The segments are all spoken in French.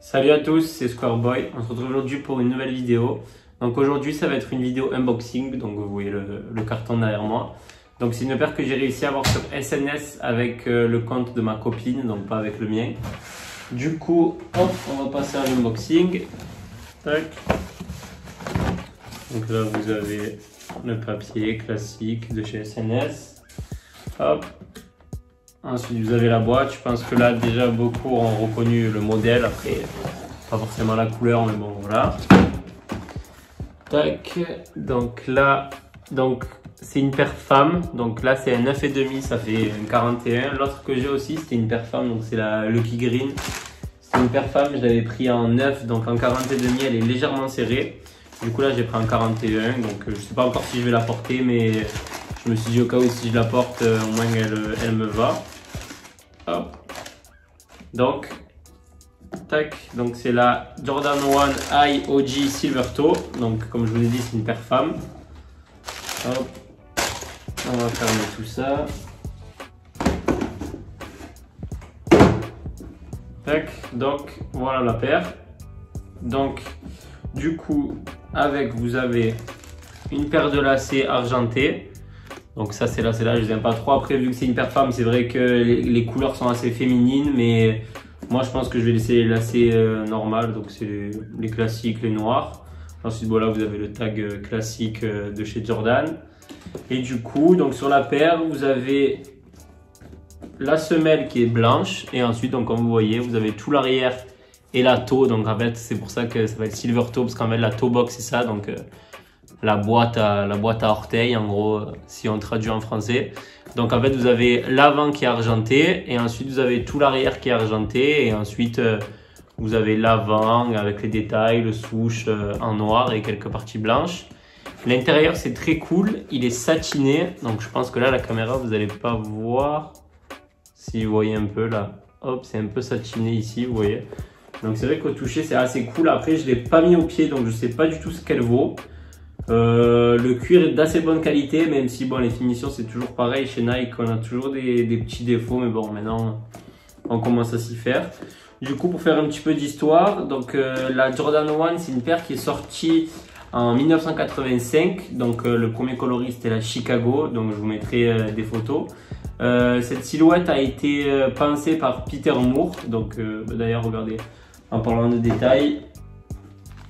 Salut à tous, c'est Squareboy. On se retrouve aujourd'hui pour une nouvelle vidéo. Donc aujourd'hui, ça va être une vidéo unboxing. Donc vous voyez le carton derrière moi. Donc c'est une paire que j'ai réussi à avoir sur SNS avec le compte de ma copine, donc pas avec le mien. Du coup, hop, on va passer à l'unboxing. Tac. Donc là, vous avez le papier classique de chez SNS. Hop. Ensuite, vous avez la boîte. Je pense que là, déjà, beaucoup ont reconnu le modèle. Après, pas forcément la couleur, mais bon, voilà. Tac. Donc là, c'est une paire femme. Donc là, c'est un 9,5, ça fait un 41. L'autre que j'ai aussi, c'était une paire femme. Donc c'est la Lucky Green. C'est une paire femme. Je l'avais pris en 9. Donc en 40,5, elle est légèrement serrée. Du coup, là, j'ai pris en 41. Donc je sais pas encore si je vais la porter, mais je me suis dit au cas où si je la porte, au moins elle me va. Hop. Donc, tac. Donc c'est la Jordan 1 High OG Silver Toe. Donc comme je vous l'ai dit, c'est une paire femme. Hop. On va fermer tout ça. Tac. Donc voilà la paire. Donc du coup, avec vous avez une paire de lacets argentés. Donc ça c'est là, je les aime pas trop. Après vu que c'est une paire femme, c'est vrai que les couleurs sont assez féminines, mais moi je pense que je vais laisser les lacets normales. Donc c'est les classiques, les noirs. Ensuite voilà, vous avez le tag classique de chez Jordan. Et du coup, donc sur la paire, vous avez la semelle qui est blanche. Et ensuite, donc comme vous voyez, vous avez tout l'arrière et la toe. Donc en fait, c'est pour ça que ça va être Silver Toe, parce qu'en fait la toe box c'est ça. Donc la boîte à orteils, en gros, si on traduit en français. Donc en fait, vous avez l'avant qui est argenté et ensuite vous avez tout l'arrière qui est argenté et ensuite vous avez l'avant avec les détails, le swoosh en noir et quelques parties blanches. L'intérieur c'est très cool, il est satiné, donc je pense que là la caméra vous n'allez pas voir si vous voyez un peu là. Hop, c'est un peu satiné ici, vous voyez. Donc c'est vrai qu'au toucher c'est assez cool. Après je ne l'ai pas mis au pied, donc je ne sais pas du tout ce qu'elle vaut. Le cuir est d'assez bonne qualité, même si bon, les finitions c'est toujours pareil chez Nike, on a toujours des petits défauts, mais bon, maintenant on commence à s'y faire. Du coup, pour faire un petit peu d'histoire, donc la Jordan 1 c'est une paire qui est sortie en 1985, donc le premier coloris c'était la Chicago, donc je vous mettrai des photos. Cette silhouette a été pensée par Peter Moore, donc d'ailleurs regardez, en parlant de détails,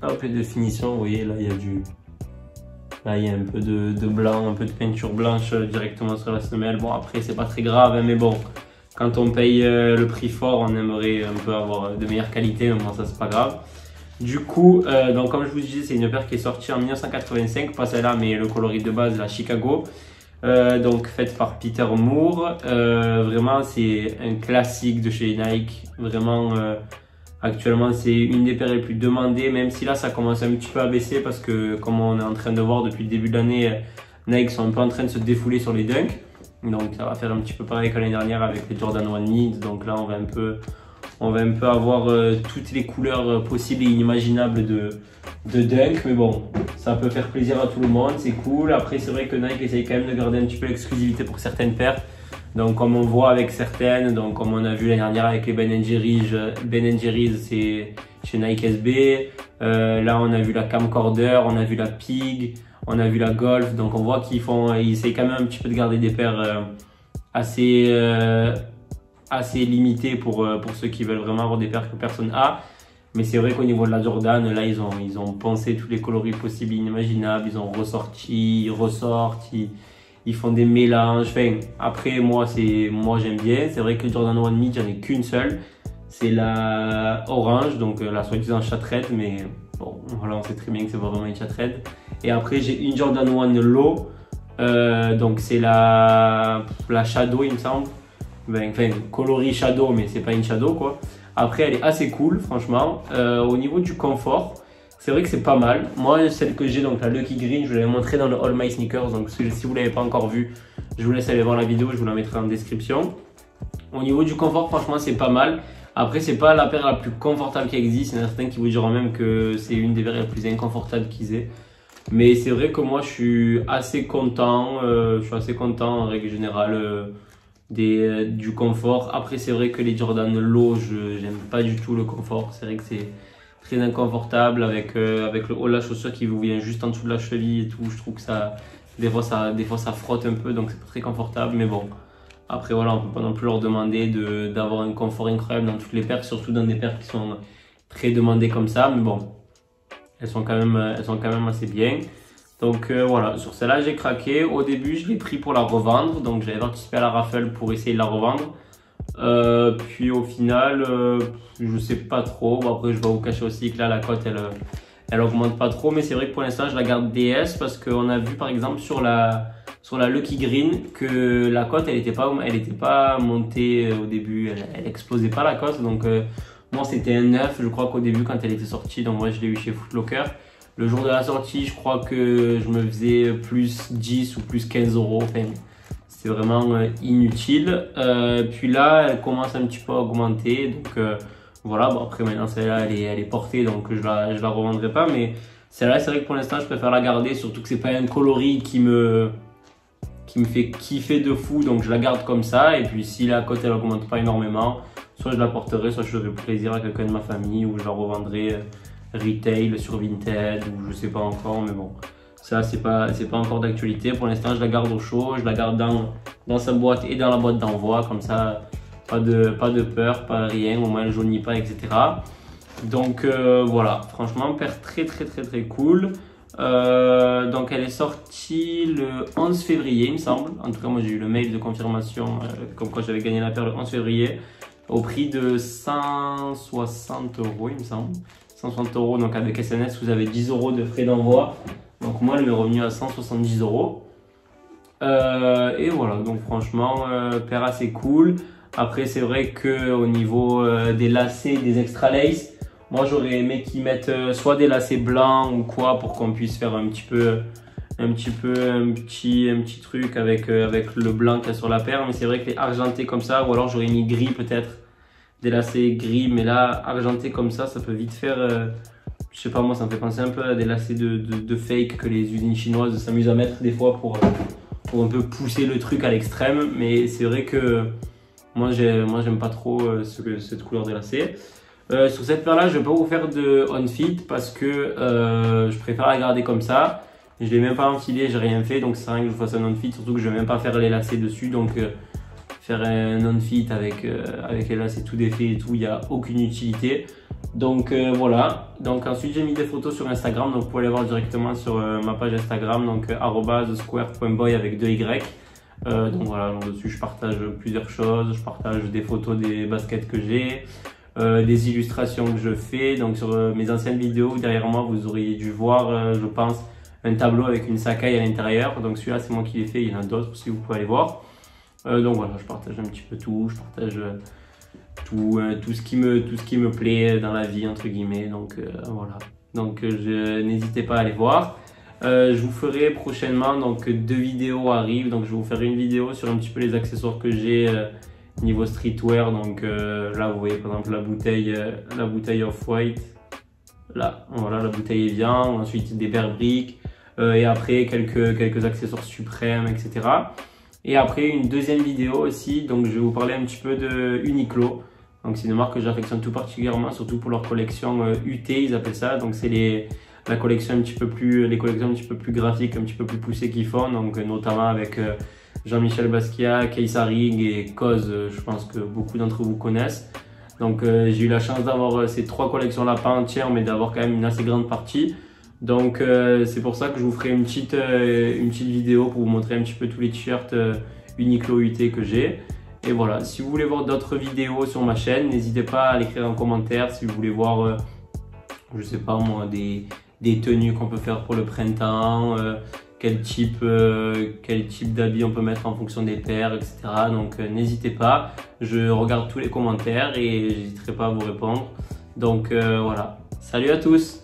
hop, et de finition, vous voyez là il y a du... Là, il y a un peu de blanc, un peu de peinture blanche directement sur la semelle. Bon, après, c'est pas très grave, hein, mais bon, quand on paye le prix fort, on aimerait un peu avoir de meilleure qualité, mais bon, ça, c'est pas grave. Du coup, donc, comme je vous disais, c'est une paire qui est sortie en 1985, pas celle-là, mais le coloris de base, la Chicago. Donc, faite par Peter Moore. Vraiment, c'est un classique de chez Nike. Vraiment, actuellement, c'est une des paires les plus demandées, même si là, ça commence un petit peu à baisser parce que, comme on est en train de voir depuis le début de l'année, Nike sont un peu en train de se défouler sur les dunks. Donc, ça va faire un petit peu pareil que l'année dernière avec les Jordan 1 Mid. Donc là, on va un peu avoir toutes les couleurs possibles et inimaginables de dunk. Mais bon, ça peut faire plaisir à tout le monde, c'est cool. Après, c'est vrai que Nike essaye quand même de garder un petit peu l'exclusivité pour certaines paires. Donc comme on voit avec certaines, donc comme on a vu l'année dernière avec les Ben Jerry's, c'est chez Nike SB. Là on a vu la Camcorder, on a vu la Pig, on a vu la Golf. Donc on voit qu'ils essayent quand même un petit peu de garder des paires assez limitées pour ceux qui veulent vraiment avoir des paires que personne a. Mais c'est vrai qu'au niveau de la Jordan, là ils ont pensé tous les coloris possibles et inimaginables, ils ont ressorti, ils ressortent, ils font des mélanges. Enfin, après, moi j'aime bien. C'est vrai que Jordan 1 Mid, j'en ai qu'une seule. C'est la orange, donc la soi-disant Chatred. Mais bon, voilà, on sait très bien que c'est pas vraiment une Chatred. Et après, j'ai une Jordan 1 Low. Donc c'est la Shadow, il me semble. Enfin, coloris Shadow, mais c'est pas une Shadow quoi. Après, elle est assez cool, franchement. Au niveau du confort, c'est vrai que c'est pas mal. Moi, celle que j'ai, donc la Lucky Green, je vous l'avais montré dans le All My Sneakers. Donc si vous ne l'avez pas encore vu, je vous laisse aller voir la vidéo, je vous la mettrai en description. Au niveau du confort, franchement, c'est pas mal. Après, c'est pas la paire la plus confortable qui existe. Il y en a certains qui vous diront même que c'est une des paires les plus inconfortables qu'ils aient. Mais c'est vrai que moi, je suis assez content. Je suis assez content en règle générale du confort. Après c'est vrai que les Jordan Low, j'aime pas du tout le confort, c'est vrai que c'est très inconfortable avec le haut de la chaussure qui vous vient juste en dessous de la cheville et tout. Je trouve que des fois ça frotte un peu, donc c'est pas très confortable, mais bon. Après voilà, on peut pas non plus leur demander d'avoir un confort incroyable dans toutes les paires, surtout dans des paires qui sont très demandées comme ça, mais bon, elles sont quand même assez bien. Donc voilà, sur celle-là j'ai craqué. Au début je l'ai pris pour la revendre, donc j'avais participé à la raffle pour essayer de la revendre. Puis au final, je sais pas trop. Bon, après je vais vous cacher aussi que là la cote elle augmente pas trop, mais c'est vrai que pour l'instant je la garde DS parce qu'on a vu par exemple sur la Lucky Green que la cote elle était pas montée au début, elle explosait pas la cote. Donc moi c'était un 9 je crois qu'au début quand elle était sortie, donc moi je l'ai eu chez Foot Locker. Le jour de la sortie je crois que je me faisais plus 10 ou plus 15 euros. Enfin, c'est vraiment inutile. Puis là elle commence un petit peu à augmenter, donc voilà. Bon, après maintenant celle-là elle est portée, donc je la revendrai pas, mais celle-là c'est vrai que pour l'instant je préfère la garder, surtout que c'est pas un coloris qui me fait kiffer de fou, donc je la garde comme ça. Et puis si la cote elle augmente pas énormément, soit je la porterai, soit je ferai plaisir à quelqu'un de ma famille, ou je la revendrai retail sur Vinted, ou je sais pas encore, mais bon, ça c'est pas encore d'actualité. Pour l'instant je la garde au chaud, je la garde dans sa boîte et dans la boîte d'envoi, comme ça pas de peur, pas rien, au moins elle jaunit pas, etc. Donc voilà, franchement paire très cool. Donc elle est sortie le 11 février il me semble. En tout cas moi j'ai eu le mail de confirmation comme quoi j'avais gagné la paire le 11 février au prix de 160 euros il me semble. 160 euros, donc avec SNS vous avez 10 euros de frais d'envoi. Donc moi elle m'est revenue à 170 euros. Et voilà, donc franchement paire assez cool. Après c'est vrai que au niveau des lacets, des extra lace, moi j'aurais aimé qu'ils mettent soit des lacets blancs ou quoi, pour qu'on puisse faire un petit truc avec le blanc qu'il y a sur la paire. Mais c'est vrai que les argentés comme ça, ou alors j'aurais mis gris peut-être, des lacets gris, mais là argenté comme ça peut vite faire, je sais pas moi, ça me fait penser un peu à des lacets de fake que les usines chinoises s'amusent à mettre des fois pour un peu pousser le truc à l'extrême. Mais c'est vrai que moi j'aime pas trop cette couleur de lacets. Sur cette paire là je vais pas vous faire de on-fit parce que je préfère la garder comme ça. Je l'ai même pas enfilé, j'ai rien fait, donc ça sert à rien que je fasse un on-fit, surtout que je vais même pas faire les lacets dessus. Donc faire un on-fit avec les lacets tout défaits et tout, il n'y a aucune utilité. Donc voilà. Donc ensuite j'ai mis des photos sur Instagram, donc vous pouvez aller voir directement sur ma page Instagram, donc @square.boy avec 2 Y. Donc voilà, donc dessus je partage plusieurs choses, je partage des photos des baskets que j'ai, des illustrations que je fais. Donc sur mes anciennes vidéos derrière moi vous auriez dû voir je pense un tableau avec une Sakai à l'intérieur. Donc celui-là c'est moi qui l'ai fait, il y en a d'autres aussi, vous pouvez aller voir. Donc voilà, je partage un petit peu tout, je partage tout ce qui me plaît dans la vie entre guillemets. Donc voilà, donc n'hésitez pas à aller voir. Je vous ferai prochainement, donc 2 vidéos arrivent, donc je vais vous faire une vidéo sur un petit peu les accessoires que j'ai niveau streetwear. Donc là vous voyez par exemple la bouteille Off-White, là voilà, la bouteille Evian, ensuite des Bearbrick, et après quelques accessoires Suprême, etc. Et après une deuxième vidéo aussi, donc je vais vous parler un petit peu de Uniqlo. Donc c'est une marque que j'affectionne tout particulièrement, surtout pour leur collection UT ils appellent ça. Donc c'est les collections un petit peu plus graphiques, un petit peu plus poussées qu'ils font, donc notamment avec Jean-Michel Basquiat, Keith Haring et Cause, je pense que beaucoup d'entre vous connaissent. Donc j'ai eu la chance d'avoir ces 3 collections là, pas entières, mais d'avoir quand même une assez grande partie. Donc c'est pour ça que je vous ferai une petite vidéo pour vous montrer un petit peu tous les t-shirts Uniqlo UT que j'ai. Et voilà, si vous voulez voir d'autres vidéos sur ma chaîne, n'hésitez pas à l'écrire en commentaire. Si vous voulez voir, je sais pas moi, des tenues qu'on peut faire pour le printemps, quel type d'habits on peut mettre en fonction des paires, etc. Donc n'hésitez pas, je regarde tous les commentaires et j'hésiterai pas à vous répondre. Donc voilà, salut à tous!